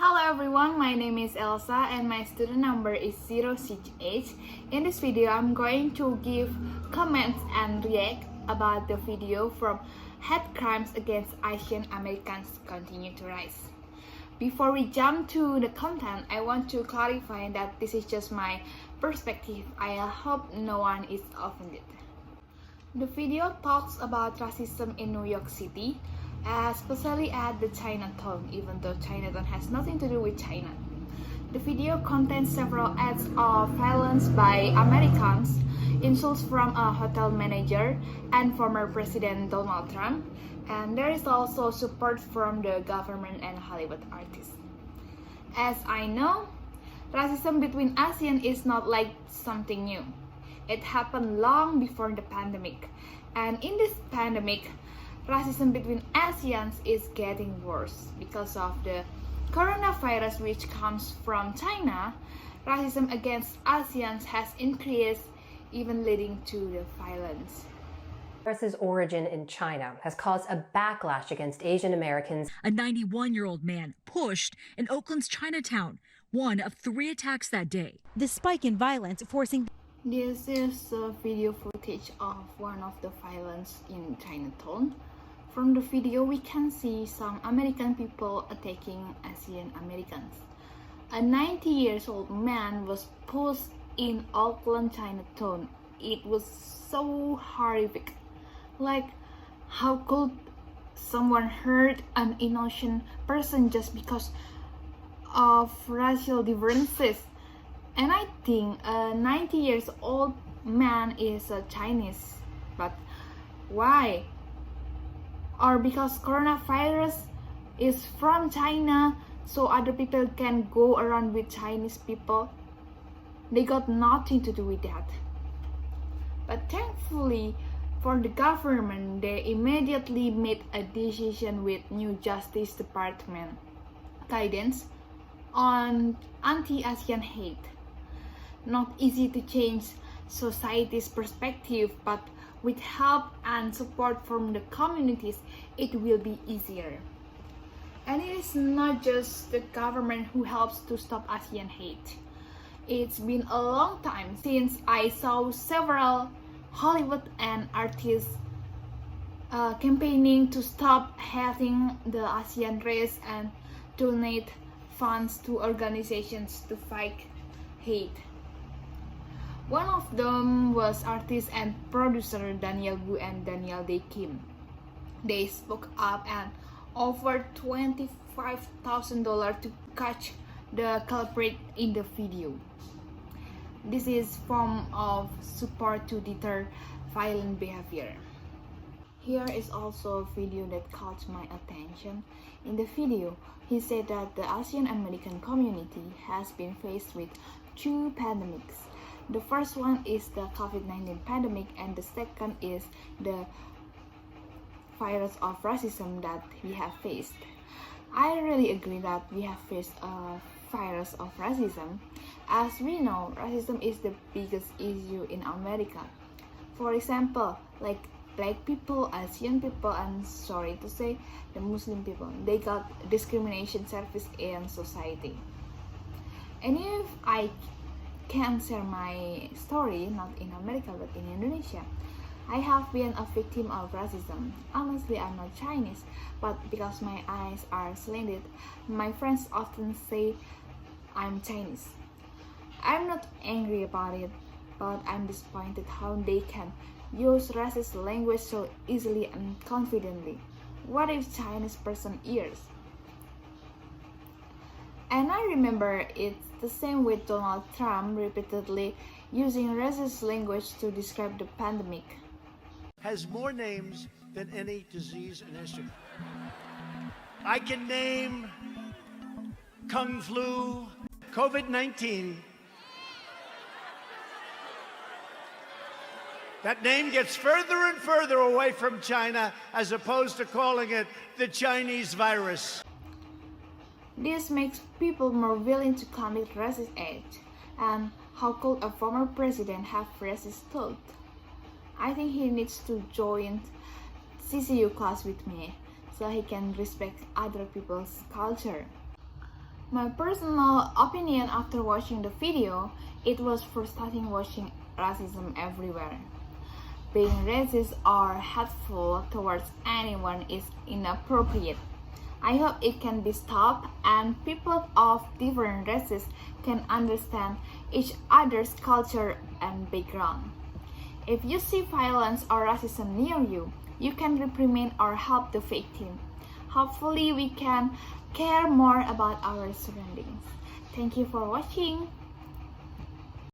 Hello everyone, my name is Elsa and my student number is 06H. In this video, I'm going to give comments and react about the video from hate crimes against Asian Americans continue to rise. Before we jump to the content, I want to clarify that this is just my perspective. I hope no one is offended. The video talks about racism in New York City, especially at the Chinatown, even though Chinatown has nothing to do with China. The video contains several acts of violence by Americans, insults from a hotel manager and former President Donald Trump, and there is also support from the government and Hollywood artists. As I know, racism between ASEAN is not like something new. It happened long before the pandemic, and in this pandemic, racism between ASEANs is getting worse because of the coronavirus which comes from China. Racism against ASEANs has increased, even leading to the violence. The virus's origin in China has caused a backlash against Asian Americans. A 91-year-old man pushed in Oakland's Chinatown, one of 3 attacks that day. The spike in violence forcing... This is a video footage of one of the violence in Chinatown. From the video, we can see some American people attacking Asian Americans. A 90-year-old man was pushed in Oakland, Chinatown. It was so horrific. Like, how could someone hurt an innocent person just because of racial differences? And I think a 90-year-old man is a Chinese, but why? Or because coronavirus is from China, so other people can go around with Chinese people? They got nothing to do with that. But thankfully for the government, they immediately made a decision with new Justice Department guidance on anti-ASEAN hate. Not easy to change society's perspective, but with help and support from the communities, it will be easier. And it is not just the government who helps to stop ASEAN hate. It's been a long time since I saw several Hollywood and artists campaigning to stop hating the ASEAN race and donate funds to organizations to fight hate. One of them was artist and producer Daniel Wu and Daniel Day Kim. They spoke up and offered $25,000 to catch the culprit in the video. This is form of support to deter violent behavior. Here is also a video that caught my attention. In the video, he said that the Asian American community has been faced with 2 pandemics. The first one is the COVID-19 pandemic, and the second is the virus of racism that we have faced. I really agree that we have faced a virus of racism. As we know, racism is the biggest issue in America. For example, like black people, Asian people, and sorry to say, the Muslim people, they got discrimination service in society. And if I can share my story, not in America but in Indonesia, I have been a victim of racism. Honestly, I'm not Chinese, but because my eyes are slanted, my friends often say I'm Chinese. I'm not angry about it, but I'm disappointed how they can use racist language so easily and confidently. What if Chinese person hears? And I remember it's the same with Donald Trump repeatedly using racist language to describe the pandemic. Has more names than any disease in history. I can name Kung Flu, COVID-19. That name gets further and further away from China as opposed to calling it the Chinese virus. This makes people more willing to commit racist acts. And how could a former president have racist thought? I think he needs to join CCU class with me so he can respect other people's culture. My personal opinion after watching the video, it was frustrating watching racism everywhere. Being racist or hateful towards anyone is inappropriate. I hope it can be stopped and people of different races can understand each other's culture and background. If you see violence or racism near you, you can reprimand or help the victim. Hopefully we can care more about our surroundings. Thank you for watching.